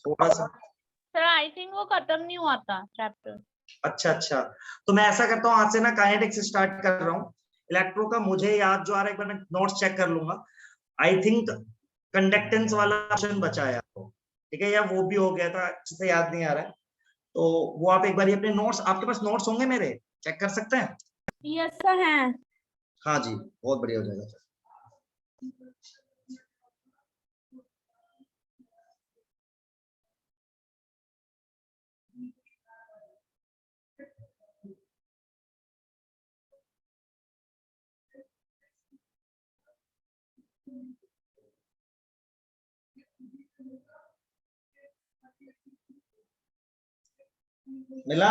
थोड़ा सा। Sir I think वो खत्म नहीं हुआ था चैप्टर। अच्छा, तो मैं ऐसा करता हूँ, आज से ना काइनेटिक्स स्टार्ट कर रहा हूँ। इलेक्ट्रो का मुझे याद जो आ रहा है, एक बार मैं नोट्स चेक कर लूंगा। आई थिंक कंडक्टेंस वाला ऑप्शन बचा है आपको, ठीक है, या वो भी हो गया था, अच्छे से याद नहीं आ रहा है। तो वो आप एक बार अपने नोट्स, आपके पास नोट्स होंगे मेरे, चेक कर सकते हैं? यस सर है। हाँ जी, बहुत बढ़िया हो जाएगा। मिला?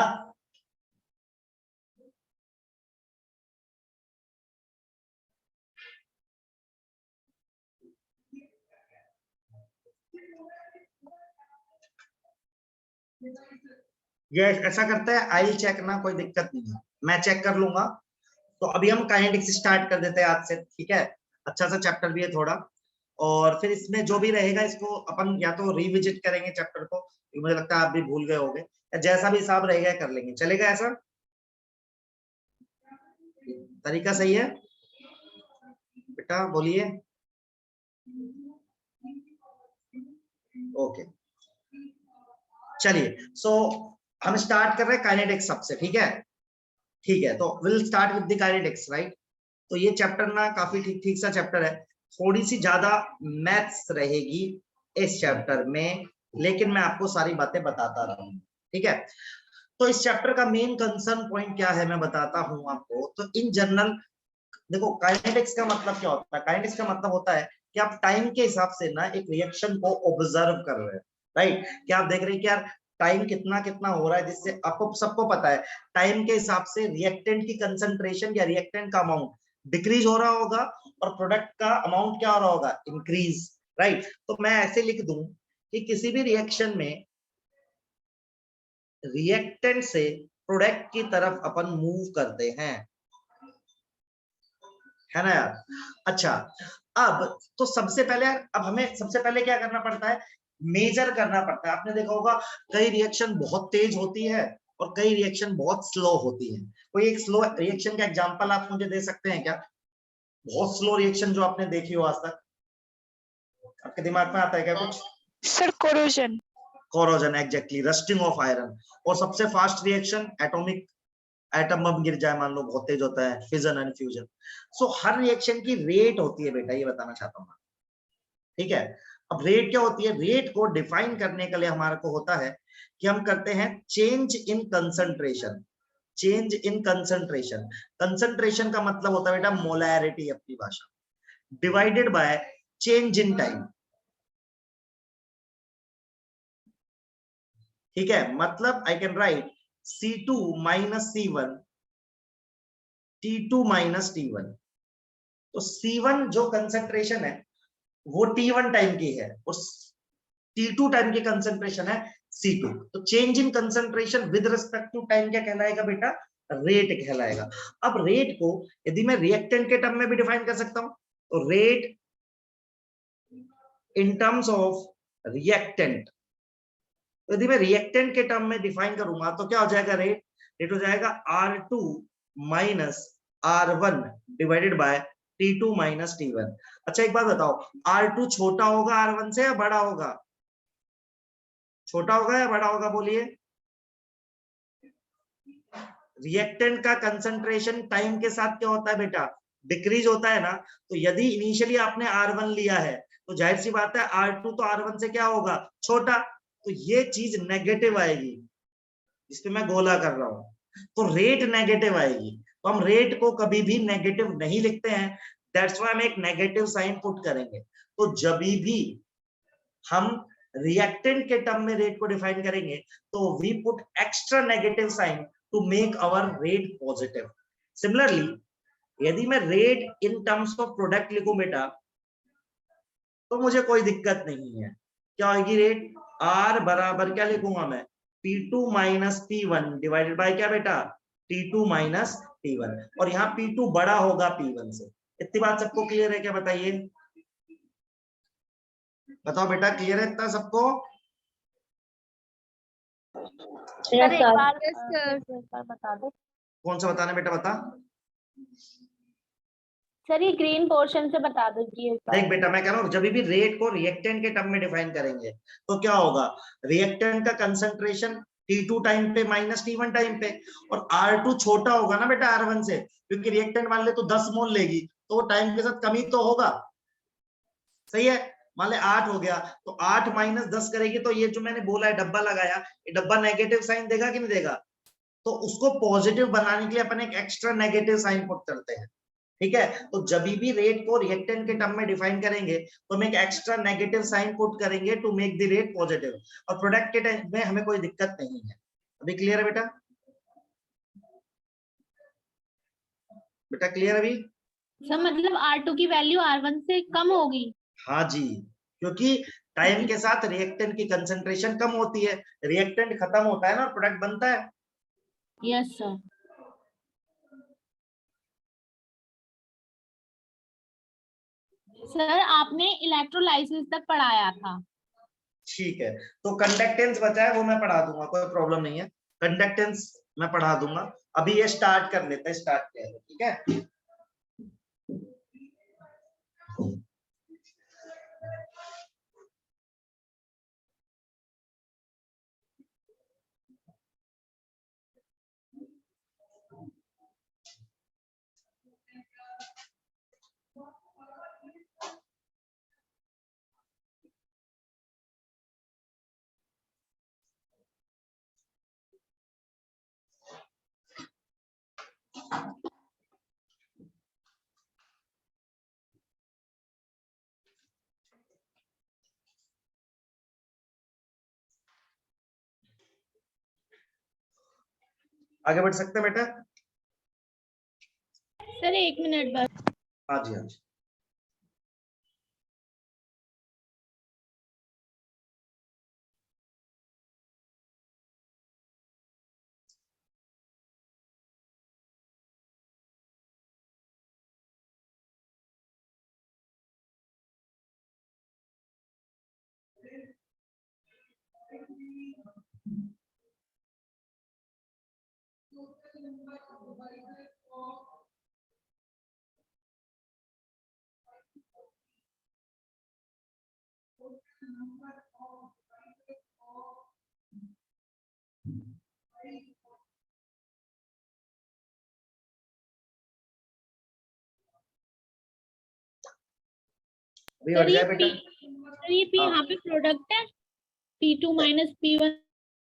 ये ऐसा करते हैं, आई चेक ना, कोई दिक्कत नहीं है, मैं चेक कर लूंगा। तो अभी हम काइनेटिक्स स्टार्ट कर देते हैं आज से, ठीक है? अच्छा सा चैप्टर भी है थोड़ा, और फिर इसमें जो भी रहेगा इसको अपन या तो रिविजिट करेंगे चैप्टर को, मुझे लगता है आप भी भूल गए होंगे, या जैसा भी हिसाब रहेगा कर लेंगे, चलेगा? ऐसा तरीका सही है बेटा? बोलिए। ओके, चलिए, सो हम स्टार्ट कर रहे हैं काइनेटिक्स सबसे, ठीक है? ठीक है, तो will start with the kinetics, right? तो ये चैप्टर ना काफी ठीक ठीक सा चैप्टर है, थोड़ी सी ज्यादा मैथ्स रहेगी इस चैप्टर में, लेकिन मैं आपको सारी बातें बताता रहूंगा, ठीक है? तो इस चैप्टर का मेन कंसर्न पॉइंट क्या है मैं बताता हूं आपको। तो इन जनरल देखो, काइनेटिक्स का मतलब क्या होता है? काइनेटिक्स का मतलब होता है कि आप टाइम के हिसाब से ना एक रिएक्शन को ऑब्जर्व कर रहे हैं, राइट? कि आप देख रहे हैं कि यार टाइम कितना कितना हो रहा है, जिससे आपको सबको पता है टाइम के हिसाब से रिएक्टेंट की कंसंट्रेशन या रिएक्टेंट का अमाउंट डिक्रीज हो रहा होगा और प्रोडक्ट का अमाउंट क्या हो रहा होगा? Increase, right? तो मैं ऐसे लिख दूं कि किसी भी रिएक्शन में रिएक्टेंट से प्रोडक्ट की तरफ अपन मूव करते हैं, है ना यार? अच्छा, अब तो सबसे पहले अब हमें सबसे पहले क्या करना पड़ता है? मेजर करना पड़ता है। आपने देखा होगा कई रिएक्शन बहुत तेज होती है और कई रिएक्शन बहुत स्लो होती है। कोई एक स्लो रिएक्शन का एग्जांपल आप मुझे दे सकते हैं क्या? बहुत स्लो रिएक्शन जो आपने देखी हो आज तक, आपके दिमाग में आता है क्या कुछ? Sir corrosion. Corrosion, exactly, rusting of iron. और सबसे fast reaction atomic, atom bomb गिर जाए मान लो, बहुत तेज होता है, fission and fusion. So her reaction की रेट होती है बेटा, ये बताना चाहता हूँ, ठीक है? अब रेट क्या होती है? रेट को डिफाइन करने के लिए हमारे को होता है कि हम करते हैं change in concentration. Change in concentration, concentration का मतलब होता है बेटा मोलैरिटी अपनी भाषा, divided by change in time, ठीक है? मतलब I can write C2 minus C1, T2 minus T1। तो C1 जो कंसंट्रेशन है वो T1 टाइम की है और T2 टाइम की कंसंट्रेशन है C2। तो change in concentration with respect to time क्या कहलाएगा बेटा? रेट कहलाएगा। अब रेट को यदि मैं रिएक्टेंट के टर्म में भी डिफाइन कर सकता हूं, तो rate in terms of reactant, यदि मैं रिएक्टेंट के टर्म में डिफाइन करूंगा तो क्या हो जाएगा? रेट रेट हो जाएगा R2 minus R1 divided by T2 minus T1। अच्छा एक बात बताओ, R2 छोटा होगा R1 से या बड़ा होगा? छोटा होगा या बड़ा होगा? बोलिए। रिएक्टेंट का कंसंट्रेशन टाइम के साथ क्या होता है बेटा? डिक्रीज होता है ना। तो यदि इनिशियली आपने R1 लिया है तो जाहिर सी बात है R2 तो R1 से क्या होगा? छोटा। तो ये चीज नेगेटिव आएगी, जिसपे मैं गोला कर रहा हूं, तो रेट नेगेटिव आएगी। तो हम रेट को कभी भी नेगेटिव नहीं लिखते हैं, दैट्स व्हाई हम एक नेगेटिव साइन पुट करेंगे। तो जब भी हम रिएक्टेंट के टर्म में रेट को डिफाइन करेंगे तो we put extra negative sign to make our rate positive. Similarly यदि मैं rate in terms of product लिखूं बेटा, तो मुझे कोई दिक्कत नहीं है। क्या होगी रेट? R बराबर क्या लिखूंगा मैं? P2 minus P1 divided by क्या बेटा? T2 minus T1। और यहाँ P2 बड़ा होगा P1 से। इतनी बात सबको क्लियर है क्या? बताइए, बताओ बेटा, क्लियर है इतना सबको? सर एक बार बता दो। कौन सा बताना बेटा, बता। सर ये ग्रीन पोर्शन से बता दीजिए। देख बेटा, मैं कह रहा हूँ जब भी रेट को रिएक्टेंट के टर्म में डिफाइन करेंगे तो क्या होगा, रिएक्टेंट का कंसंट्रेशन T2 टाइम पे माइनस T1 टाइम पे, और R2 छोटा होगा ना बेटा R1 से, क्योंकि रिएक्टेंट मान ले तो 10 मोल लेगी तो वो टाइम के साथ कमी तो होगा, सही है। मान ले 8 हो गया तो 8 माइनस 10 करेगी तो ये जो मैंने बोला है डब्बा लगाया, ये डब्बा नेगेटिव साइन देगा कि नहीं देगा, तो उसको पॉजिटिव बनाने के लिए अपन एक एक्स्ट्रा नेगेटिव साइन पुट करते हैं, ठीक है। तो जब भी रेट को रिएक्टेंट के टर्म में डिफाइन करेंगे तो हम एक एक्स्ट्रा नेगेटिव साइन पुट करेंगे to make the rate positive, और प्रोडक्ट के टाइम में हमें कोई दिक्कत नहीं है। अभी क्लियर है बेटा? बेटा क्लियर अभी? सर मतलब R2 की वैल्यू R1 से कम होगी? हाँ जी, क्योंकि टाइम के साथ रिएक्टेंट की कंसंट्रेशन कम होती है, रिएक्टेंट खत्म होता है ना और प्रोडक्ट बनता है। Yes sir. सर आपने इलेक्ट्रोलाइसिस तक पढ़ाया था। ठीक है, तो कंडक्टेंस बचा है वो मैं पढ़ा दूंगा, कोई प्रॉब्लम नहीं है, कंडक्टेंस मैं पढ़ा दूंगा। अभी ये स्टार्ट कर लेते हैं, स्टार्ट किया है, ठीक है। आगे बढ़ सकते हैं बेटा? सर 1 मिनट बस। हाँ जी, हाँ जी। अभी बढ़ जाए बेटा। सर ये P यहाँ पे प्रोडक्ट है, P2 माइनस P1।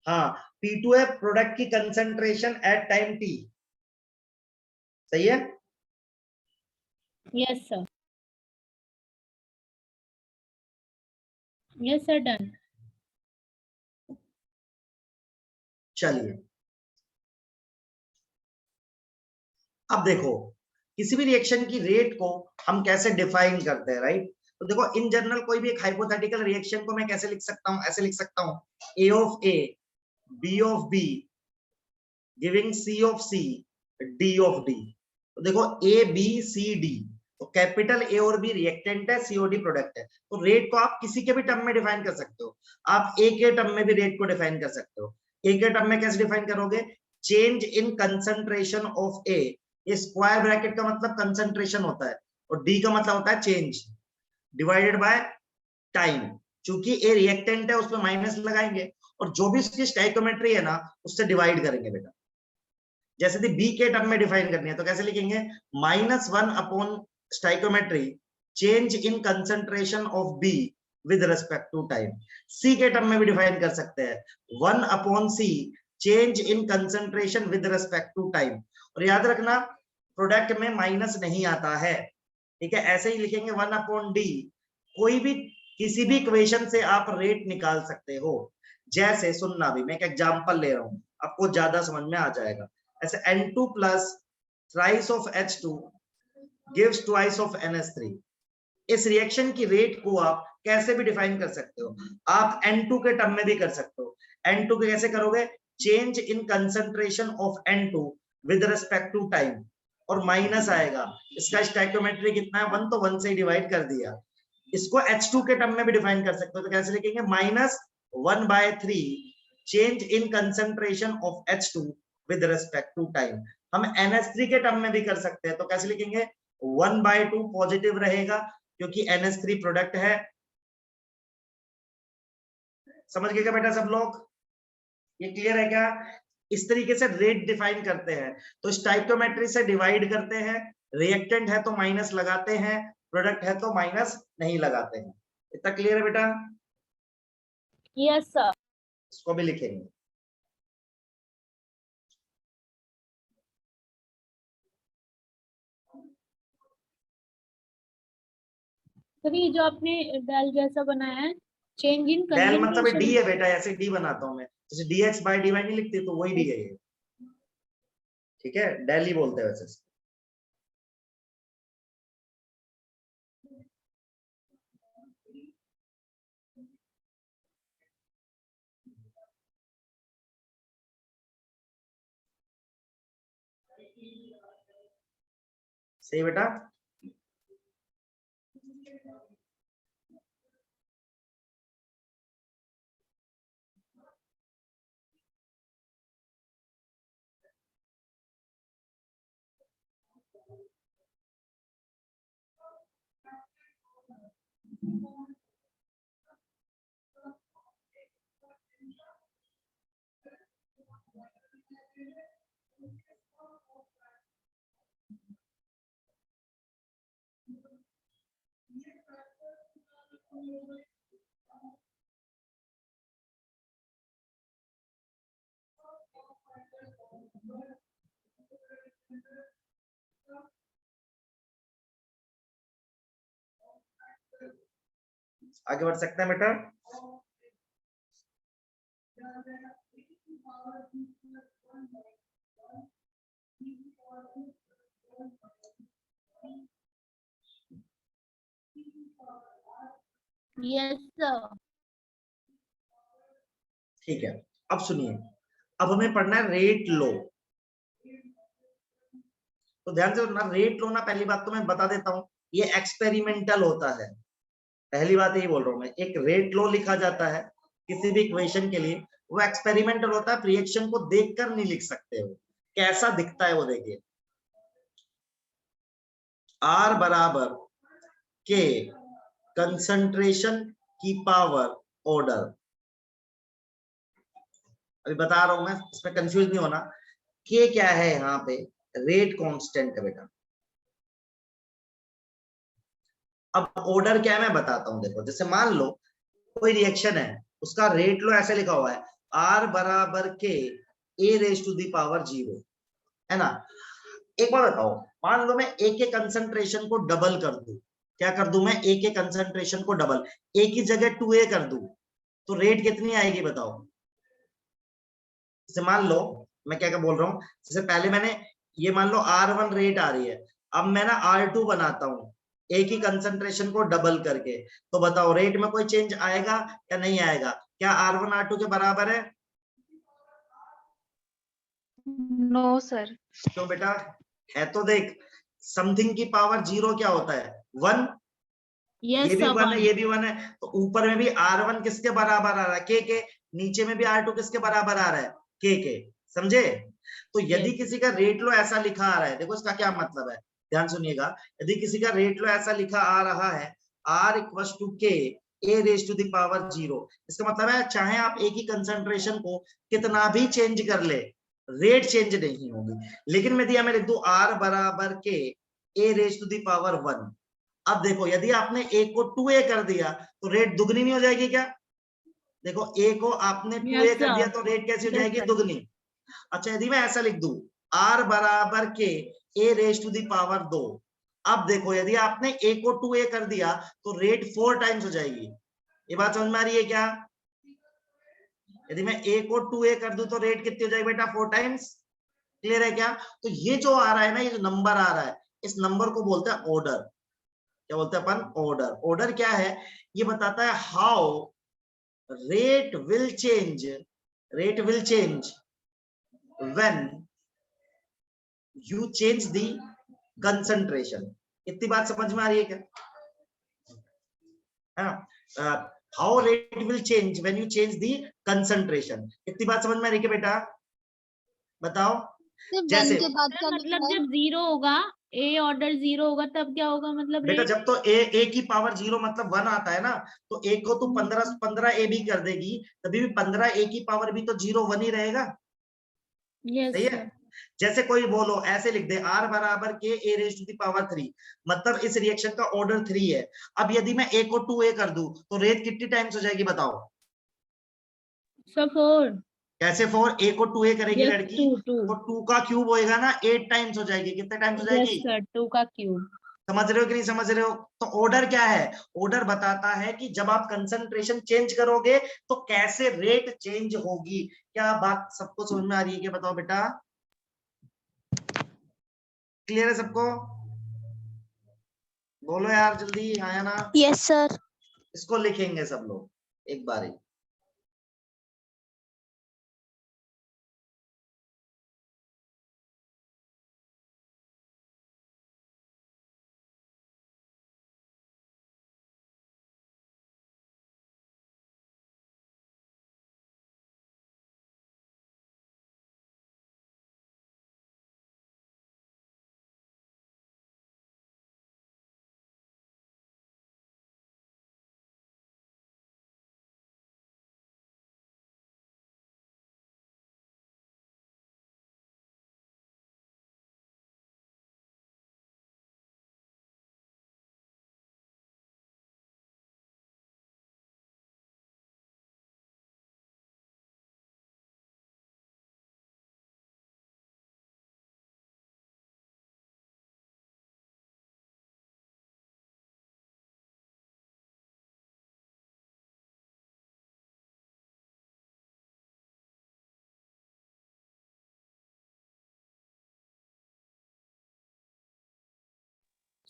हाँ, P2 है प्रोडक्ट की कंसंट्रेशन एट टाइम T, सही है। Yes sir. Yes sir, done. चलिए अब देखो, किसी भी रिएक्शन की रेट को हम कैसे डिफाइन करते हैं, राइट। तो देखो इन जनरल कोई भी एक हाइपोथेटिकल रिएक्शन को मैं कैसे लिख सकता हूं, ऐसे लिख सकता हूं, A of A, B of B giving C of C, D of D। तो देखो A B C D, तो कैपिटल A और B रिएक्टेंट है, C और D प्रोडक्ट है, तो रेट को आप किसी के भी टर्म में डिफाइन कर सकते हो। आप A के टर्म में भी रेट को डिफाइन कर सकते हो। A के टर्म में कैसे डिफाइन करोगे, change in concentration of A, ये स्क्वायर ब्रैकेट का मतलब कंसंट्रेशन होता है और D का मतलब होता है चेंज, डिवाइडेड बाय टाइम। चूंकि A रिएक्टेंट है उसमें माइनस लगाएंगे और जो भी उसकी स्टोइकियोमेट्री है ना उससे डिवाइड करेंगे बेटा। जैसे कि बी के टर्म में डिफाइन करनी है तो कैसे लिखेंगे, -1 upon stoichiometry change in concentration of B with respect to time. C के टर्म में भी डिफाइन कर सकते हैं, 1 upon C change in concentration with respect to time. और याद रखना प्रोडक्ट में माइनस नहीं आता है, ठीक है। ऐसे ही लिखेंगे 1 अपॉन डी, कोई भी किसी भी इक्वेशन से आप रेट निकाल सकते हो। जैसे सुनना, भी मैं एक एग्जांपल ले रहा हूं, आपको ज्यादा समझ में आ जाएगा। ऐसे N2 plus thrice of H2 gives twice of NH3। इस रिएक्शन की रेट को आप कैसे भी डिफाइन कर सकते हो, आप N2 के टर्म में भी कर सकते हो। N2 के कैसे करोगे, change in concentration of N2 with respect to time, और माइनस आएगा, इसका स्टोइकियोमेट्री कितना है 1, तो 1 से डिवाइड कर दिया। इसको H2 के टर्म में भी डिफाइन कर सकते हो, तो कैसे लिखेंगे, -1/3 change in concentration of H2 with respect to time. हम NH3 के टर्म में भी कर सकते हैं, तो कैसे लिखेंगे, 1/2 पॉजिटिव रहेगा क्योंकि NH3 प्रोडक्ट है। समझ गए क्या बेटा सब लोग, ये क्लियर है क्या? इस तरीके से रेट डिफाइन करते हैं। तो स्टाइकियोमेट्री से डिवाइड करते हैं, रिएक्टेंट है तो माइनस लगाते हैं, प्रोडक्ट है तो माइनस नहीं लगाते हैं। इतना क्लियर है बेटा? Yes sir. इसको भी लिखेंगे। सर ये जो आपने डेल जैसा बनाया है, चेंज इन डेल मतलब डी कंसंट्रेशन, है बेटा, ऐसे डी बनाता हूं मैं, जैसे dx/dy नहीं लिखती तो वही डी है ये, ठीक है, डेल ही बोलते हैं वैसे। सही बेटा? आगे बढ़ सकते हैं बेटा? Yes sir. ठीक है, अब सुनिए, अब हमें पढ़ना है रेट लो। तो ध्यान से सुनना, रेट लो ना, पहली बात तो मैं बता देता हूं, ये एक्सपेरिमेंटल होता है। पहली बात यही बोल रहा हूं मैं, एक रेट लो लिखा जाता है किसी भी इक्वेशन के लिए, वो एक्सपेरिमेंटल होता है, रिएक्शन को देखकर नहीं लिख सकते हो, कैसा दिखता है वो देखिए। R बराबर के कंसंट्रेशन की पावर ऑर्डर, अभी बता रहा हूं मैं, इसमें कंफ्यूज नहीं होना। के क्या है यहाँ पे, रेट कांस्टेंट है बेटा। अब ऑर्डर क्या है मैं बताता हूं, देखो जैसे मान लो कोई रिएक्शन है, उसका रेट लो ऐसे लिखा हुआ है, R बराबर k A raise to the power 0, है ना। एक बार बताओ, मान लो मैं A के कंसंट्रेशन को डबल कर दूं, क्या कर दूं मैं, A के कंसंट्रेशन को डबल, A की जगह 2A कर दूं, तो रेट कितनी आएगी बताओ। जैसे मान लो मैं क्या क्या बोल रहा हूँ, जैसे पहले मैंने ये मान लो R1 रेट आ रही है, अब मैं ना R2 बनाता हूँ एक ही कंसंट्रेशन को डबल करके, तो बताओ रेट में कोई चेंज आएगा या नहीं आएगा? क्या R1 R2 के बराबर है? No sir. क्यों बेटा? है तो देख, समथिंग की पावर 0 क्या होता है, 1। यस ये भी सर, 1 है, ये भी 1 है, तो ऊपर में भी R1 किसके बराबर आ रहा है, के, नीचे में भी R2 किसके बराबर आ रहा है, के। समझे? तो यदि किसी का रेट लो ऐसा लिखा आ रहा है, देखो इसका क्या मतलब है, ध्यान सुनिएगा, यदि किसी का रेट लो ऐसा लिखा आ रहा है, R equal to k A raise to the power 0, इसका मतलब है चाहे आप एक ही कंसंट्रेशन को कितना भी चेंज कर ले, रेट चेंज नहीं होगी। लेकिन यदि मैं लिख दूं R बराबर k A raise to the power 1, अब देखो यदि आपने A को 2A कर दिया तो रेट दुगनी नहीं हो जाएगी क्या? देखो A को आपने 2A कर दिया तो रेट कैसी हो जाएगी, दुगनी। अच्छा यदि मैं ऐसा लिख दूं, R बराबर k A raise to the power 2, अब देखो यदि आपने A को 2A कर दिया तो रेट 4 टाइम्स हो जाएगी। ये बात समझ में आ रही है क्या? यदि मैं A को 2A कर दूं तो रेट कितनी हो जाएगी बेटा, 4 टाइम्स। क्लियर है क्या? तो ये जो आ रहा है ना, ये जो नंबर आ रहा है, इस नंबर को बोलते हैं ऑर्डर। क्या बोलते हैं अपन, ऑर्डर। ऑर्डर क्या है, ये बताता है how rate will change, rate will change when you change the concentration. इतनी बात समझ में आ रही है क्या? How rate will change when you change the concentration. इतनी बात समझ में आ रही है बेटा? बताओ। जैसे के बाद सर क्या मतलब लिखना है? जब 0 होगा, ए ऑर्डर 0 होगा तब क्या होगा, मतलब बेटा रेट? जब तो ए की पावर 0 मतलब 1 आता है ना, तो एक को तू 15 ए भी कर देगी, तभी भी 15 ए की पावर भी तो 0 1 ही रहेगा। यस सही है। सर। जैसे कोई बोलो ऐसे लिख दे r बराबर के A raise to the power 3, मतलब इस रिएक्शन का ऑर्डर 3 है। अब यदि मैं ए को 2a कर दूं तो रेट कितनी टाइम्स हो जाएगी बताओ? सर 4। कैसे 4? ए को 2a करेगी यस लड़की 2 2। तो 2 का क्यूब होएगा ना, 8 टाइम्स हो जाएगी। कितने टाइम्स हो यस जाएगी? सर 2 का क्यूब। समझ रहे हो कि नहीं समझ रहे हो? तो ऑर्डर क्या है? ऑर्डर बताता है कि जब आप कंसंट्रेशन चेंज करोगे तो कैसे रेट चेंज होगी। क्या बात सबको समझ में आ रही है? क्या बताओ बेटा? क्लियर है सबको? बोलो यार जल्दी, आया ना? Yes sir. इसको लिखेंगे सब लोग एक बार ही।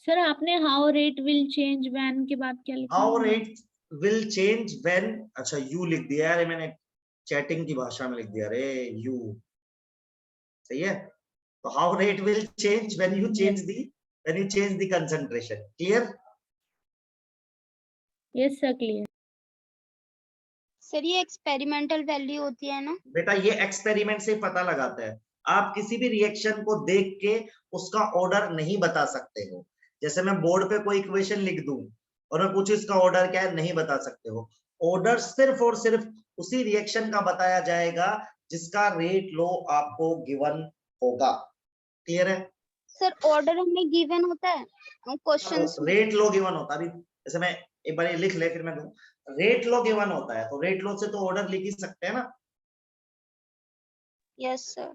सर आपने how rate will change when के बाद क्या लिखा हाउ है? रेट विल चेंज व्हेन, अच्छा यू लिख दिया यार, मैंने चैटिंग की भाषा में लिख दिया रे, यू। सही है। तो how rate will change when you change the concentration. Clear? Yes sir clear. Sir ये एक्सपेरिमेंटल वैल्यू होती है ना? बेटा ये एक्सपेरिमेंट से पता लगाता है। आप किसी भी रिएक्शन को देख के उसका ऑर्डर नहीं बता सकते हो। जैसे मैं बोर्ड पे कोई इक्वेशन लिख दूं और मैं पूछूं इसका ऑर्डर क्या है, नहीं बता सकते हो। ऑर्डर सिर्फ और सिर्फ उसी रिएक्शन का बताया जाएगा जिसका रेट लो आपको गिवन होगा। क्लियर है? सर ऑर्डर हमें गिवन होता है क्वेश्चंस में? रेट लो गिवन होता है। अभी जैसे मैं एक बार ये लिख ले फिर मैं दूं, रेट लो गिवन होता है तो रेट लो से तो ऑर्डर लिख ही सकते हैं ना। Yes sir.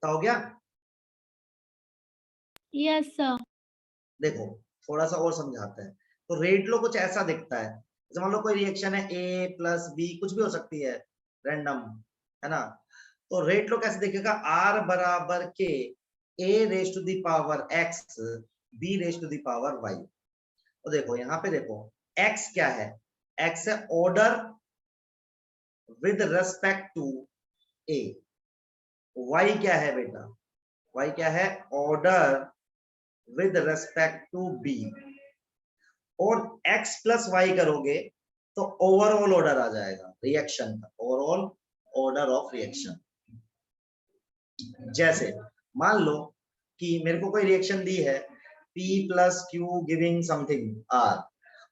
तो हो गया। Yes sir. देखो थोड़ा सा और समझाते हैं। तो रेट लो कुछ ऐसा दिखता है, जैसे मान लो कोई रिएक्शन है ए प्लस बी, कुछ भी हो सकती है, रैंडम, है ना। तो रेट लो कैसे दिखेगा? आर बराबर के A raise to the power X B raise to the power Y. तो देखो यहाँ पे देखो, एक्स क्या है? एक्स है order with respect to A. Y क्या है बेटा? वाई क्या है? Order with respect to B. और x प्लस वाई करोगे तो ओवरऑल ऑर्डर आ जाएगा रिएक्शन का, ओवरऑल ऑर्डर ऑफ रिएक्शन। जैसे मान लो कि मेरे को कोई रिएक्शन दी है P plus Q giving something R,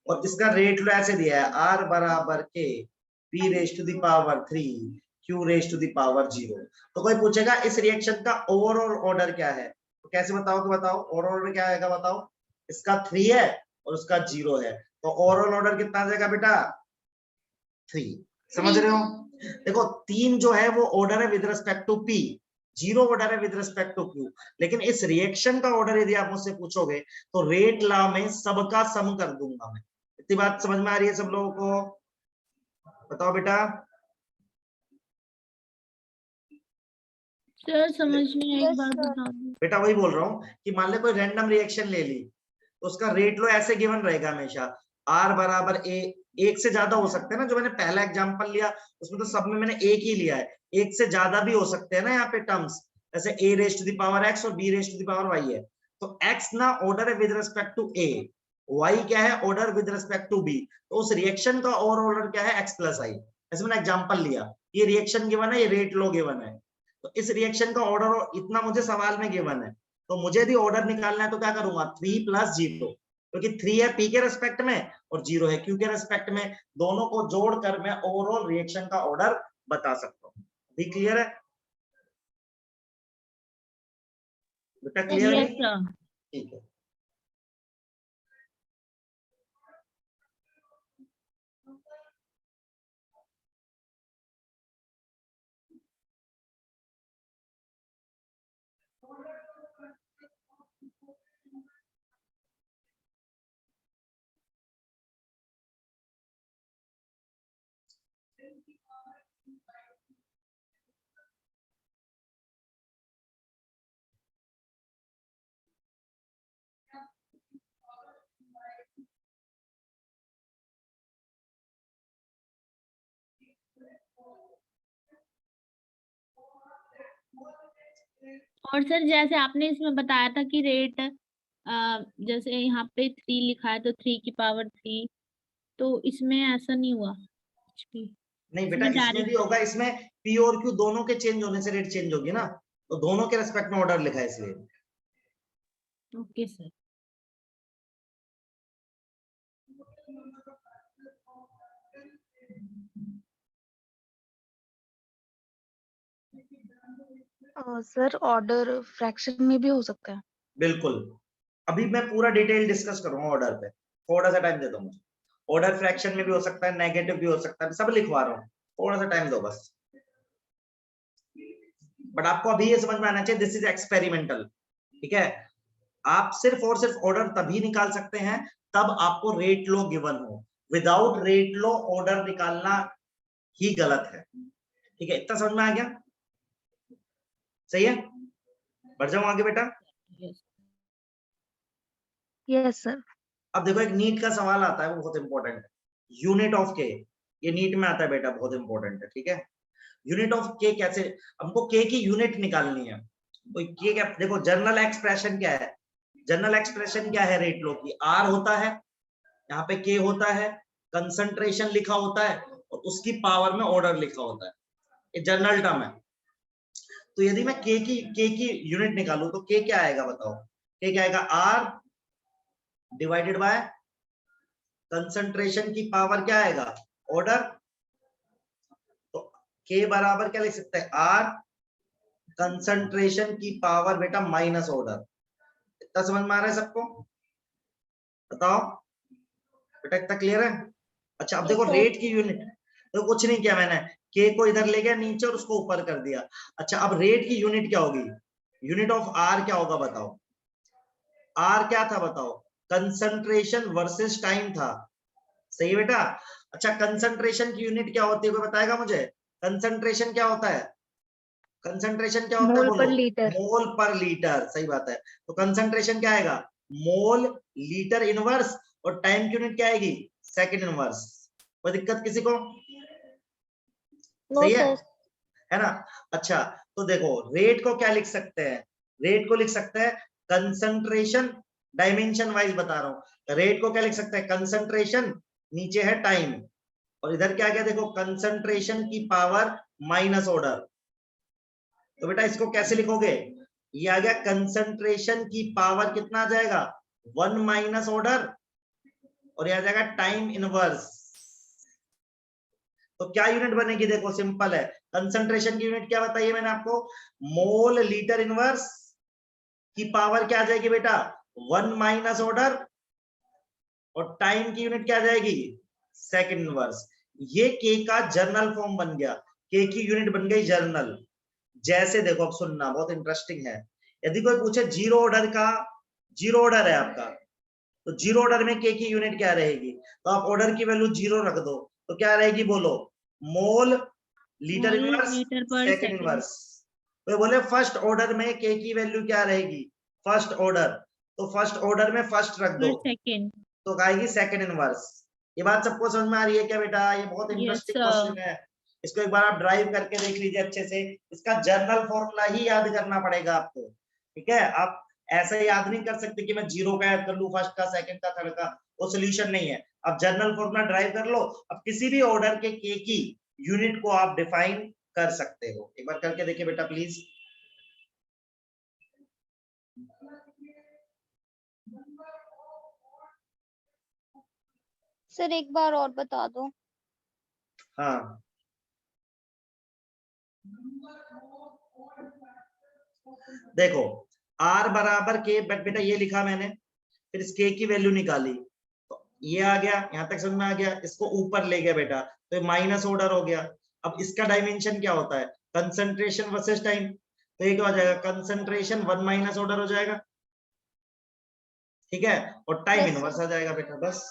और इसका रेट लो ऐसे दिया है R बराबर के P raise to the power 3 Q raise to the power 0। तो कोई पूछेगा इस रिएक्शन का ओवरऑल ऑर्डर क्या है, तो कैसे बताओगे? बताओ ओवरऑल ऑर्डर क्या आएगा बताओ? इसका 3 है और उसका 0 है, तो ओवरऑल ऑर्डर कितना आ जाएगा बेटा? 3। समझ रहे हो? देखो 3 जो है वो ऑर्डर है with respect to P, 0 order है विद रिस्पेक्ट टू Q। लेकिन इस रिएक्शन का ऑर्डर यदि आप मुझसे पूछोगे तो रेट लॉ में सबका सम कर दूंगा मैं। इतनी बात समझ में आ रही है सब लोगों को? बताओ बेटा। सर समझ में एक यस बार सर। बता दो। बेटा वही बोल रहा हूँ कि मान ले कोई रैंडम रिएक्शन ले ली, तो उसका रेट लो ऐसे गिवन रहेगा हमेशा, R बराबर A, एक से ज्यादा हो सकते हैं ना, जो मैंने पहला एग्जांपल लिया उसमें तो सब में मैंने एक ही लिया है, एक से ज्यादा भी हो सकते हैं ना यहाँ पे टर्म्स, जैसे A raise to the power x और B raise to the power y है, तो x ना ऑर्डर है with respect to A, y क्या है order with respect to B, तो उस रिएक्शन का और ऑर्डर क्या है x प्लस आई, ऐसे मैंने एग्जांपल लिया, ये रिएक्शन गिवन है, ये रेट लो गिवन है, तो इस रिएक्शन का ऑर्डर इतना मुझे सवाल में गिवन है, तो मुझे यदि ऑर्डर निकालना है तो क्या करूंगा 3 + 0, क्योंकि 3 है P के रेस्पेक्ट में और 0 है Q के रेस्पेक्ट में, दोनों को जोड़कर मैं ओवरऑल रिएक्शन का ऑर्डर बता सकता हूँ। भी क्लियर है बेटा, क्लियर है? Yes, sir. ठीक है। और सर जैसे आपने इसमें बताया था कि रेट जैसे यहाँ पे 3 लिखा है तो 3 की पावर 3, तो इसमें ऐसा नहीं हुआ कुछ भी, नहीं बेटा, इसमें इसमें भी डायरेक्ट। होगा, इसमें P और Q दोनों के चेंज होने से रेट चेंज होगी ना, तो दोनों के रेस्पेक्ट में ऑर्डर लिखा है इसलिए। Okay sir. Sir order fraction में भी हो सकता है? बिल्कुल, अभी मैं पूरा डिटेल डिस्कस करूंगा ऑर्डर पे, थोड़ा सा टाइम दे दो मुझे, ऑर्डर फ्रैक्शन में भी हो सकता है, नेगेटिव भी हो सकता है, सब लिखवा रहा हूँ, थोड़ा सा टाइम दो बस, बट आपको अभी ये समझ में आना चाहिए दिस इज एक्सपेरिमेंटल, ठीक है, आप सिर्फ और सिर्फ ऑर्डर तभी निकाल सकते हैं तब आपको रेट लो गिवन हो, विदाउट रेट लो ऑर्डर निकालना ही गलत है, ठीक है, इतना समझ में आ गया? सही है, बढ़ जाऊं आगे बेटा? Yes sir. अब देखो एक नीट का सवाल आता है, वो बहुत इंपॉर्टेंट है, यूनिट ऑफ के, ये नीट में आता है बेटा, बहुत इंपॉर्टेंट है, ठीक है, यूनिट ऑफ के कैसे, हमको के की यूनिट निकालनी है, तो के क्या, देखो जनरल एक्सप्रेशन क्या है, जनरल एक्सप्रेशन क्या है रेट लो की, आर होता है, यहाँ पे के होता है, कंसंट्रेशन लिखा होता है और उसकी पावर में ऑर्डर लिखा होता है, ये जनरल टर्म है, तो यदि मैं के की यूनिट निकालूं तो के क्या आएगा बताओ, के क्या आएगा, आर डिवाइडेड बाय कंसंट्रेशन की पावर क्या आएगा, ऑर्डर, तो के बराबर क्या लिख सकते हैं, आर कंसंट्रेशन की पावर बेटा माइनस ऑर्डर, इतना समझ में आ रहा है सबको, बताओ बेटा इतना क्लियर है? अच्छा अब देखो रेट की यूनिट, तो कुछ नहीं किया मैंने, के को इधर ले गया नीचे और उसको ऊपर कर दिया, अच्छा अब रेट की यूनिट क्या होगी, यूनिट ऑफ आर क्या होगा बताओ, आर क्या था बताओ, कंसंट्रेशन वर्सेस टाइम था, सही बेटा, अच्छा कंसंट्रेशन की यूनिट क्या होती है कोई बताएगा मुझे, कंसंट्रेशन क्या होता है, कंसंट्रेशन क्या होता है मोल बोलो, पर लीटर। मोल पर लीटर, सही बात है, तो कंसंट्रेशन क्या आएगा, मोल लीटर इनवर्स, और टाइम की यूनिट क्या आएगी, सेकंड इनवर्स, कोई दिक्कत किसी को? नो सही है ना? अच्छा तो देखो रेट को क्या लिख सकते हैं, रेट को लिख सकते हैं कंसंट्रेशन, डायमेंशन वाइज बता रहा हूं, रेट को क्या लिख सकते हैं, कंसंट्रेशन, नीचे है टाइम, और इधर क्या गया देखो कंसंट्रेशन की पावर माइनस ऑर्डर, तो बेटा इसको कैसे लिखोगे, ये आ गया कंसंट्रेशन की पावर कितना आ जाएगा 1 माइनस ऑर्डर, और ये आ जाएगा टाइम इनवर्स, तो क्या यूनिट बनेगी, देखो सिंपल है, कंसंट्रेशन की यूनिट क्या बताइए मैंने आपको, मोल लीटर इनवर्स की पावर क्या आ जाएगी बेटा 1 माइनस ऑर्डर, और टाइम की यूनिट क्या आ जाएगी सेकंड इनवर्स, ये के का जर्नल फॉर्म बन गया, के की यूनिट बन गई जर्नल, जैसे देखो अब सुनना बहुत इंटरेस्टिंग है, यदि कोई पूछे जीरो ऑर्डर का, जीरो ऑर्डर है आपका, तो जीरो ऑर्डर में के की यूनिट क्या रहेगी, तो आप ऑर्डर की वैल्यू जीरो रख दो, तो क्या रहेगी बोलो, मोल लीटर इनवर्स लीटर पर सेकंड सेकंड। इनवर्स, तो बोले फर्स्ट ऑर्डर में के की वैल्यू क्या रहेगी, फर्स्ट ऑर्डर, तो फर्स्ट ऑर्डर में फर्स्ट रख दो, सेकंड। तो आएगी सेकंड इनवर्स। ये बात सबको समझ में आ रही है क्या बेटा? ये बहुत इंटरेस्टिंग क्वेश्चन है, इसको एक बार आप ड्राइव करके देख लीजिए अच्छे से। इसका जनरल फॉर्मूला ही याद करना पड़ेगा आपको, ठीक है? आप ऐसे याद नहीं कर सकते कि मैं जीरो का याद कर लूं, फर्स्ट का, सेकंड का, थर्ड का, वो सोल्यूशन नहीं है। आप जनरल फॉर्मूला ड्राइव कर लो, अब किसी भी ऑर्डर के के की यूनिट को आप डिफाइन कर सकते हो। एक बार करके देखिए बेटा प्लीज। सर एक बार और बता दो। हाँ, देखो r बराबर के, बेटा ये लिखा मैंने, फिर इस k की वैल्यू निकाली, तो ये आ गया, यहां तक समझ में आ गया। इसको ऊपर ले गया बेटा, तो ये माइनस ऑर्डर हो गया। अब इसका डायमेंशन क्या होता है? Concentration versus time. तो ये क्या हो जाएगा? कंसंट्रेशन 1 माइनस ऑर्डर हो जाएगा, ठीक है? और टाइम Yes, इनवर्स sir. आ जाएगा बेटा, बस।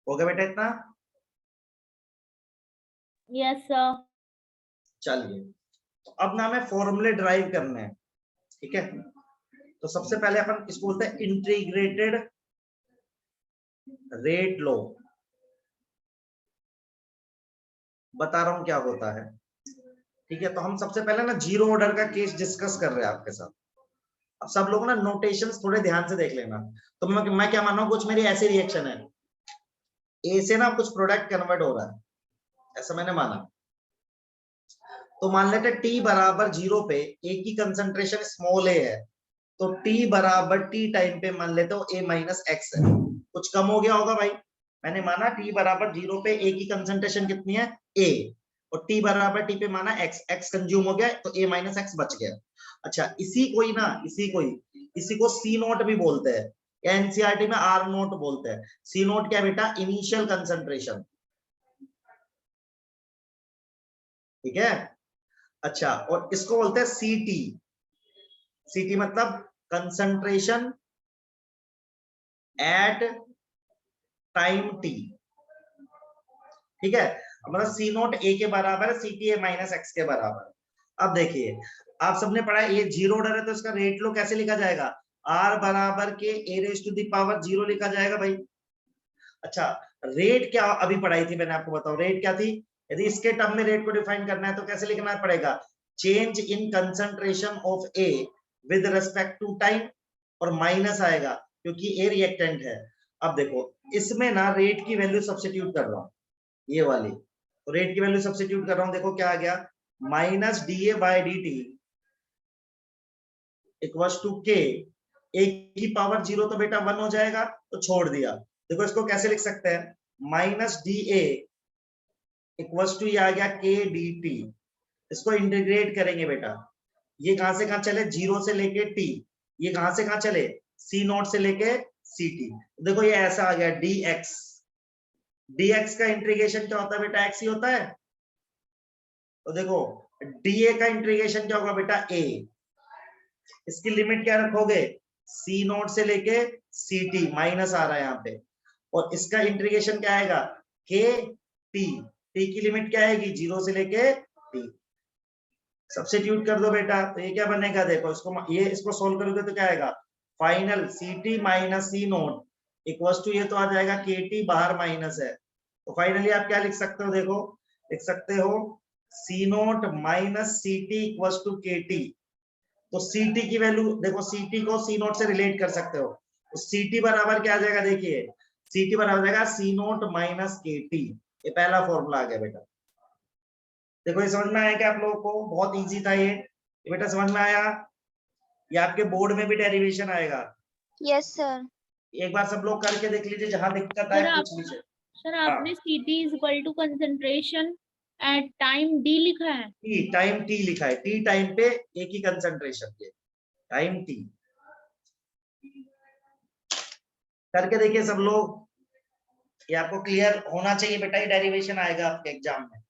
हो गया बेटा इतना? Yes sir. चलिए, तो अब ना हमें फॉर्मूले ड्राइव करने हैं, ठीक है? तो सबसे पहले अपन इसको बोलते हैं इंटीग्रेटेड रेट लॉ। बता रहा हूं क्या होता है, ठीक है? तो हम सबसे पहले ना जीरो ऑर्डर का केस डिस्कस कर रहे हैं आपके साथ। अब सब लोग ना नोटेशंस थोड़े ध्यान से देख लेना। तो मैं क्या मान रहा हूं, कुछ मेरी ऐसी रिएक्शन है, ए से ना कुछ प्रोडक्ट कन्वर्ट हो रहा है, ऐसा मैंने माना। तो मान लेते टी बराबर 0 पे ए की कंसंट्रेशन स्मॉल ए है, तो टी बराबर टी टाइम पे मान लेते हो ए माइनस एक्स है। कुछ कम हो गया होगा भाई, मैंने माना टी बराबर 0 पे ए की कंसंट्रेशन कितनी है? ए, और टी बराबर टी पे माना एक्स, एक्स कंज्यूम हो गया तो ए माइनस एक्स बच गया। अच्छा, इसी को सी नोट भी बोलते हैं, या एनसीईआरटी में आर नोट बोलते हैं। सी नोट क्या बेटा? इनिशियल कंसंट्रेशन, ठीक है? अच्छा, और इसको बोलते हैं सीटी। सीटी मतलब कंसंट्रेशन एट टाइम टी, ठीक है? मतलब सी नोट ए के बराबर है, C t A minus x के बराबर। अब देखिए, आप सबने पढ़ा है ये जीरो ऑर्डर है, तो इसका रेट लो कैसे लिखा जाएगा? आर बराबर के A raise to the power 0 लिखा जाएगा भाई। अच्छा, रेट क्या अभी पढ़ाई थी मैंने, आपको बताऊं रेट क्या थी? यदि इसके टर्म में रेट को डिफाइन करना है तो कैसे लिखना पड़ेगा? Change in concentration of A with respect to time, और माइनस आएगा क्योंकि ए रिएक्टेंट है। अब देखो, इसमें ना रेट की वैल्यू सब्स्टिट्यूट कर रहा हूं, ये वाली, तो रेट की वैल्यू सब्स्टिट्यूट कर रहा हूं। देखो क्या आ गया? Minus d A by d t equals to k, A की पावर 0 तो बेटा 1 हो जाएगा, तो छोड़ दिया। देखो इसको कैसे लिख सकते हैं? Minus d A equals to, ये आ गया के डी टी। इसको इंटीग्रेट करेंगे बेटा, ये कहां से कहां चले? 0 से लेके टी, ये कहां से कहां चले? सी नोट से लेके सी टी। देखो ये ऐसा आ गया डी एक्स। dx का इंटीग्रेशन क्या होता है बेटा? x ही होता है। तो देखो dA का इंटीग्रेशन क्या होगा बेटा? a। इसकी लिमिट क्या रखोगे? c नोट से लेके ct, माइनस आ रहा है यहाँ पे, और इसका इंटीग्रेशन क्या आएगा? k t। t की लिमिट क्या आएगी? 0 से लेके t। सब्स्टिट्यूट कर दो बेटा, तो ये क्या बनेगा देखो, इसको सोल्व करोगे तो क्या आएगा, final CT minus C naught equals to, ये तो आ जाएगा KT, बाहर माइनस है, तो फाइनली आप क्या लिख सकते हो, देखो लिख सकते हो C naught minus CT equals to KT। तो CT की वैल्यू देखो, CT को C नोट से रिलेट कर सकते हो, तो CT बराबर क्या आ जाएगा, देखिए CT बराबर आ जाएगा C नोट माइनस KT। ये पहला फॉर्मूला आ गया बेटा। देखो ये समझ में आया क्या आप लोगों को, बहुत इजी था ये बेटा, समझ में आया। ये आपके बोर्ड में भी डेरिवेशन आएगा, यस सर। एक बार सब लोग करके देख लीजिए, जहां दिक्कत आए पूछ लीजिए। सर आपने CT is equal to concentration at time D लिखा है। टाइम T लिखा है, T टाइम पे एक ही कंसंट्रेशन के, टाइम T करके देखिए सब लोग, ये आपको क्लियर होना चाहिए बेटा, ये डेरिवेशन आएगा आपके एग्जाम में।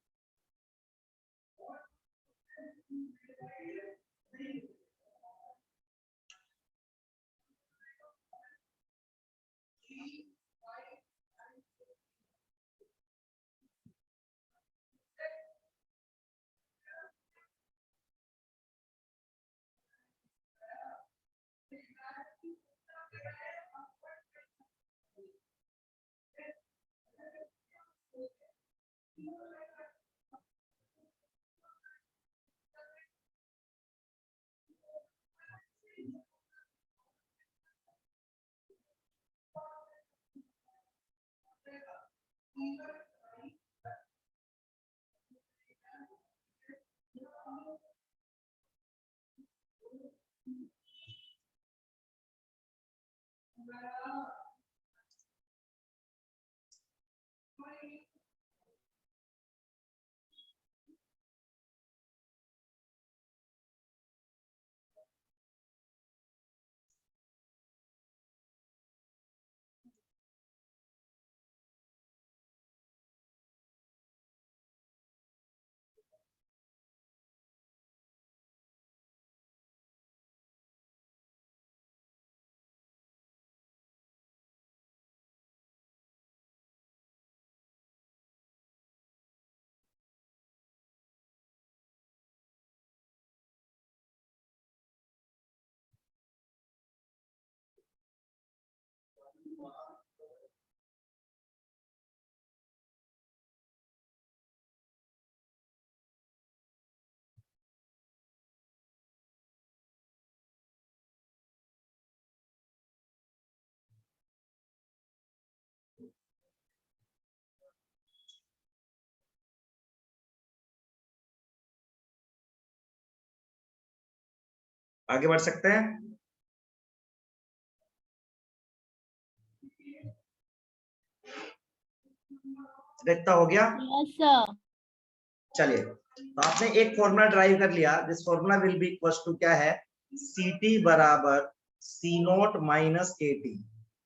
आगे बढ़ सकते हैं। इतना हो गया। Yes sir. चलिए, तो आपने एक फॉर्मूला ड्राइव कर लिया, this formula will be equal to क्या है, CT बराबर C नोट माइनस KT।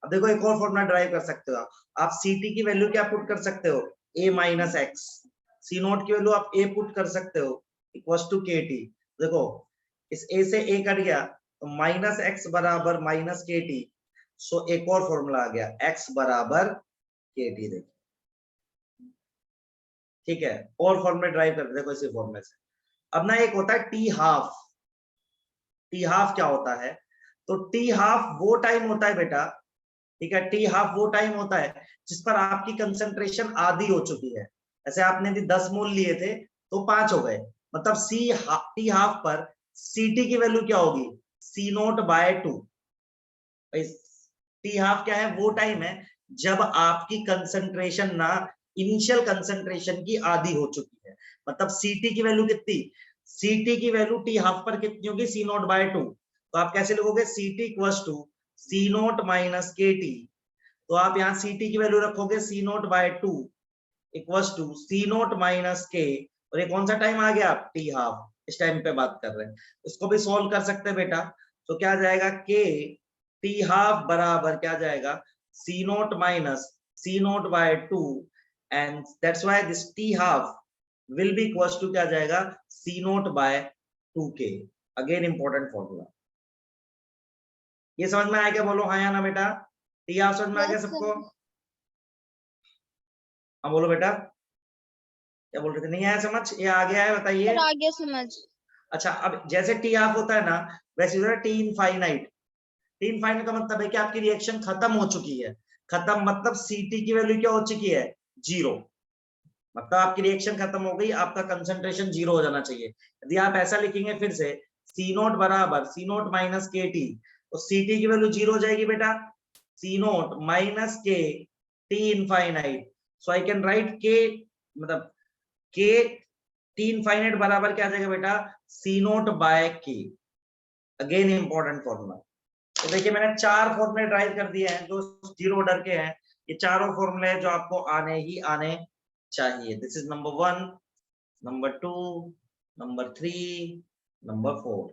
अब देखो एक और फॉर्मूला ड्राइव कर सकते हो आप CT की वैल्यू क्या पुट कर सकते हो, A minus x, C note की वैल्यू आप A पुट कर सकते हो इक्वल टू KT। देखो इस A से A कट गया, तो माइनस एक्स बराबर माइनस KT, सो एक और फॉर्मूला आ गया x बराबर KT। देखो ठीक है, और फॉर्मूले ड्राइव करते देखो इसी फॉर्मूले से। अब ना एक होता है टी हाफ, टी हाफ क्या होता है, तो टी हाफ वो टाइम होता है बेटा, ठीक है, टी हाफ वो टाइम होता है जिस पर आपकी कंसंट्रेशन आधी हो चुकी है। ऐसे आपने यदि 10 मोल लिए थे तो 5 हो गए, मतलब टी हाफ पर CT की वैल्यू क्या होगी, C naught by 2। T half क्या है, वो टाइम है जब आपकी कंसंट्रेशन ना इनिशियल कंसंट्रेशन की आधी हो चुकी है, मतलब CT की वैल्यू कितनी, CT की वैल्यू टी हाफ पर कितनी होगी, C नोट बाय 2। तो आप कैसे लिखोगे, CT equals to C naught minus KT। तो आप यहाँ CT की वैल्यू रखोगे C naught by 2 equals to C naught minus K, और ये कौन सा टाइम आ गया, आप टी हाफ, इस टाइम पे बात कर रहे हैं। इसको भी सोल्व कर सकते हैं बेटा, तो क्या जाएगा, K टी हाफ बराबर क्या जाएगा, C naught minus C naught by 2, and that's why this T half will be equals to क्या जाएगा, C naught by 2K। Again important formula. ये समझ में आया क्या, बोलो हाँ या ना बेटा, टी हाफ समझ में आ गया सबको, हाँ बोलो बेटा, क्या बोल रहे थे, नहीं आया समझ, ये आ गया है, बताइए। सर आ गया समझ। अच्छा, अब जैसे टी हाफ होता है ना, वैसे होता है टी इनफाइनाइट। टी इनफाइनाइट का मतलब है कि आपकी रिएक्शन खत्म हो चुकी है। खत्म मतलब सीटी की वैल्यू क्या हो चुकी है, 0। मतलब आपकी रिएक्शन खत्म हो गई, आपका कंसंट्रेशन 0 हो जाना चाहिए। यदि आप ऐसा लिखेंगे फिर से, सी नोट बराबर सी नोट माइनस के टी, तो सी टी की वैल्यू 0 हो जाएगी बेटा, सी नोट माइनस के T infinite. So I can write के, मतलब के टी इनफाइनाइट बराबर क्या आ जाएगा बेटा, सी नोट बाय के। Again important formula. तो देखिए मैंने 4 फॉर्मूले ड्राइव कर दिए हैं जो 0 ऑर्डर के हैं। ये चारों फॉर्मूले हैं जो आपको आने ही आने चाहिए। This is number 1, number 2, number 3, number 4।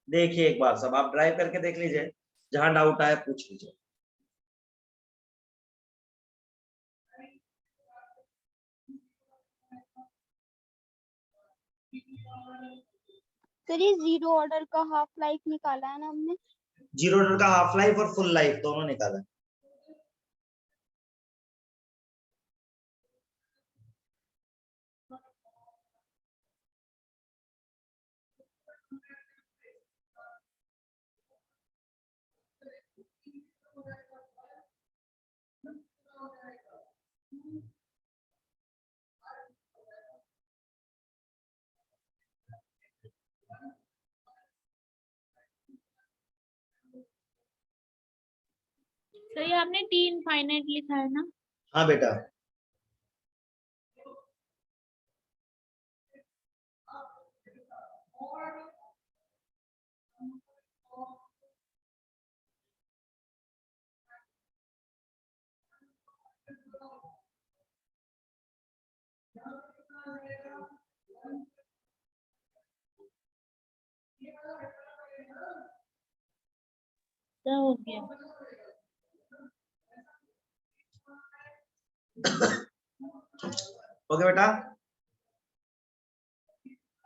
देखिए एक बार सब आप ड्राइव करके देख लीजिए, जहां डाउट आए पूछ लीजिए। सर ये 0 ऑर्डर का हाफ लाइफ निकाला है ना हमने? 0 ऑर्डर का हाफ लाइफ और फुल लाइफ दोनों निकाला। तो ये आपने टी इनफाइनाइट लिखा है ना? हाँ बेटा। तो हो गया। ओके बेटा,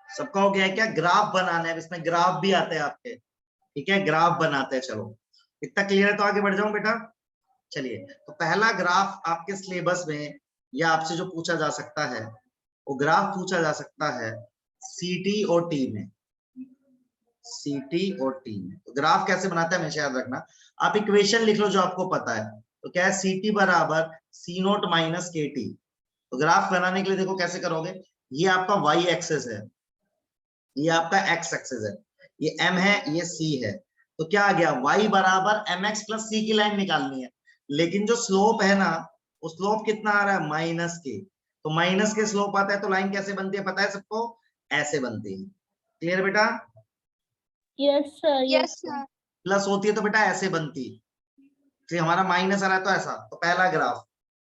सबका हो गया है क्या? ग्राफ बनाना है, इसमें ग्राफ भी आते हैं आपके, ठीक है, ग्राफ बनाते हैं। चलो इतना क्लियर है तो आगे बढ़ जाऊं बेटा। चलिए, तो पहला ग्राफ आपके सिलेबस में या आपसे जो पूछा जा सकता है, वो ग्राफ पूछा जा सकता है सीटी और टी में। सीटी और टी में तो ग्राफ कैसे बनाते हैं हमेशा याद रखना। आप इक्वेशन लिख लो जो आपको पता है। तो क्या है, सीटी बराबर सी नोट माइनस के टी। तो ग्राफ बनाने के लिए देखो कैसे करोगे। ये आपका वाई एक्सेस है, ये आपका एक्स एक्सेस है, ये एम है, ये सी है। तो क्या आ गया, y बराबर एम एक्स प्लस सी की लाइन निकालनी है। लेकिन जो स्लोप है ना, वो स्लोप कितना आ रहा है, माइनस के। तो माइनस के स्लोप आता है तो लाइन कैसे बनती है पता है सबको, ऐसे बनती है। क्लियर बेटा? Yes sir, yes sir. Plus होती है तो बेटा ऐसे बनती। तो हमारा माइनस आ रहा है तो ऐसा। तो पहला ग्राफ।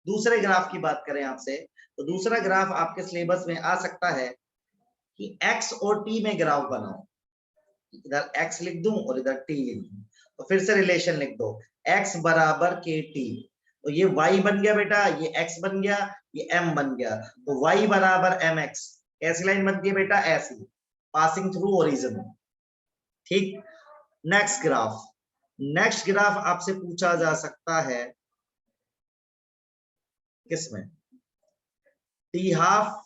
दूसरे ग्राफ की बात करें आपसे, तो दूसरा ग्राफ आपके सिलेबस में आ सकता है कि x और t में ग्राफ बनाओ। इधर x लिख दूं और इधर t लिख दूं, तो फिर से रिलेशन लिख दो, x बराबर के टी। तो ये y बन गया बेटा, ये x बन गया, ये m बन गया। तो y बराबर एम एक्स। कैसी लाइन बनती है बेटा, ऐसी, पासिंग थ्रू ओरिजिन। ठीक। Next graph. नेक्स्ट ग्राफ आपसे पूछा जा सकता है किसमें, टी हाफ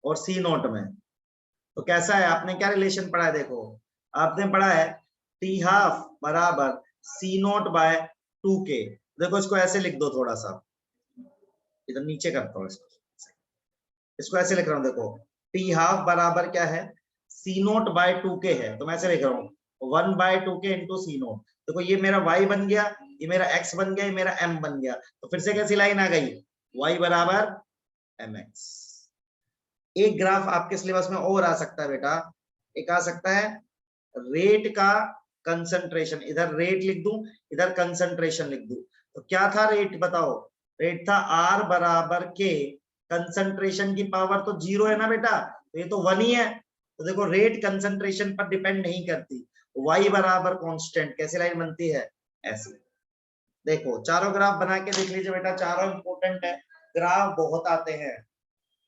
और सी नोट में। तो कैसा है, आपने क्या रिलेशन पढ़ा है, देखो आपने पढ़ा है टी हाफ बराबर सी नोट बाय 2k। देखो इसको ऐसे लिख दो, थोड़ा सा इधर नीचे करता हूँ इसको ऐसे लिख रहा हूँ। देखो टी हाफ बराबर क्या है, सी नोट बाय 2k है, तो मैं ऐसे लिख रहा हूँ 1/2k इंटू सी नोट। देखो ये मेरा y बन गया, ये मेरा x बन गया, ये मेरा m बन गया। तो फिर से कैसी लाइन आ गई, y बराबर mx। एक ग्राफ आपके सिलेबस में और आ सकता है बेटा, एक आ सकता है रेट का कंसंट्रेशन। इधर रेट लिख दूं, इधर कंसंट्रेशन लिख दूं। तो क्या था रेट बताओ, रेट था R बराबर के, कंसंट्रेशन की पावर तो 0 है ना बेटा, तो ये तो 1 ही है। तो देखो रेट कंसंट्रेशन पर डिपेंड नहीं करती, y बराबर कांस्टेंट। कैसी लाइन बनती है, ऐसी। देखो चारों ग्राफ बना के देख लीजिए बेटा, चारों इंपोर्टेंट है, ग्राफ बहुत आते हैं।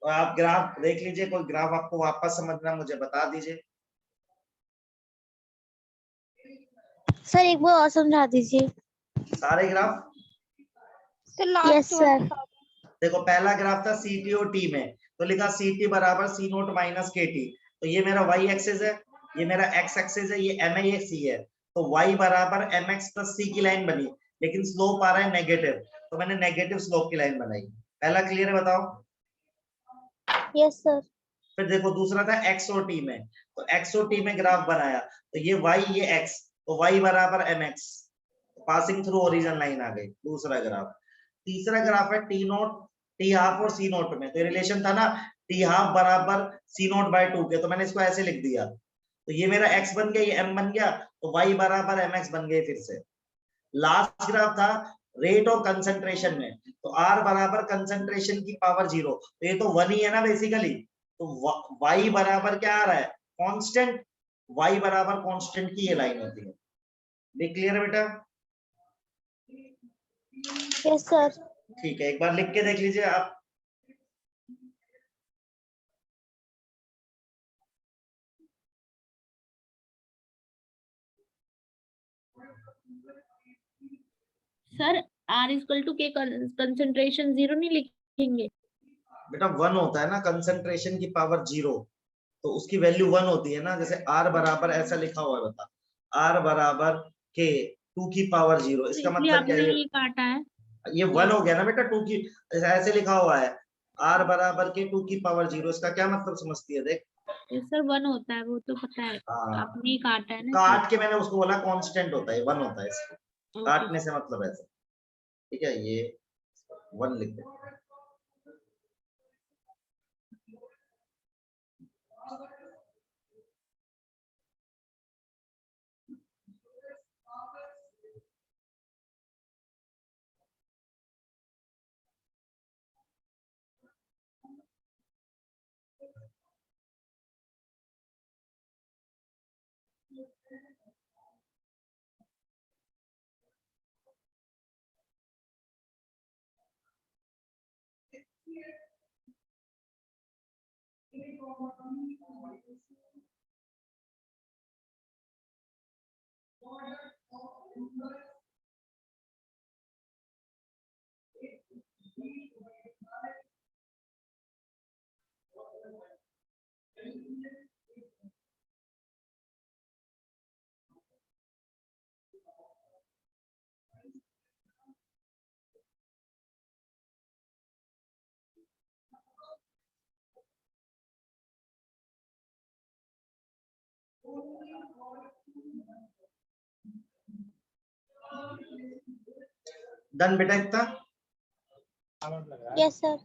तो आप ग्राफ देख लीजिए, कोई ग्राफ आपको वापस समझना मुझे बता दीजिए। सर एक बार और समझा दीजिए। सर सारे ग्राफ। Last yes sir. देखो पहला ग्राफ था CT और T में, तो लिखा CT बराबर C नोट माइनस KT। तो ये मेरा y एक्सिस है, ये मेरा x एक्सिस है, ये MIXC है। तो y बराबर mx प्लस c की लाइन बनी, लेकिन स्लोप आ रहा है नेगेटिव, तो मैंने नेगेटिव स्लोप की लाइन बनाई। पहला क्लियर है, बताओ। Yes sir. फिर देखो दूसरा था x और t में, तो x और t में ग्राफ बनाया, तो ये y ये x, तो y बराबर mx, passing through origin line आ गई, दूसरा ग्राफ। तीसरा ग्राफ है t नोट t हाफ और c नोट में, तो रिलेशन था ना t हाफ बराबर c नोट बाय 2 के, तो मैंने इसको ऐसे लिख दिया। तो ये मेरा x बन गया, ये m बन गया, तो y बराबर mx बन गए फिर से। लास्ट ग्राफ था रेट ऑफ कंसंट्रेशन में, तो r बराबर कंसंट्रेशन की पावर 0, तो ये तो 1 ही है ना बेसिकली, तो y बराबर क्या आ रहा है, कांस्टेंट, y बराबर कांस्टेंट की ये लाइन होती है। ये क्लियर है बेटा? Yes sir. ठीक है, एक बार लिख के देख लीजिए आप। सर R इक्वल टू के कंसंट्रेशन 0 नहीं लिखेंगे? बेटा 1 होता है ना कंसंट्रेशन की पावर 0, तो उसकी वैल्यू 1 होती है ना। जैसे r बराबर ऐसा लिखा हुआ है, बता, r बराबर k 2 की पावर 0, इसका इसलिए मतलब क्या आपने है, ये काटा है। ये 1 हो गया ना बेटा, 2 की, ऐसे लिखा हुआ है r बराबर के 2 की पावर 0, इसका क्या मतलब समझती है, देख। ये सर 1 होता है, वो तो पता है, हाँ, आपने ही काटा है ना। काट के मैंने उसको बोला कांस्टेंट होता है, 1 होता है इसको, ओके। काटने से मतलब ऐसा, ठीक है, ये 1 लिख दे। डन बेटा इतना? Yes sir.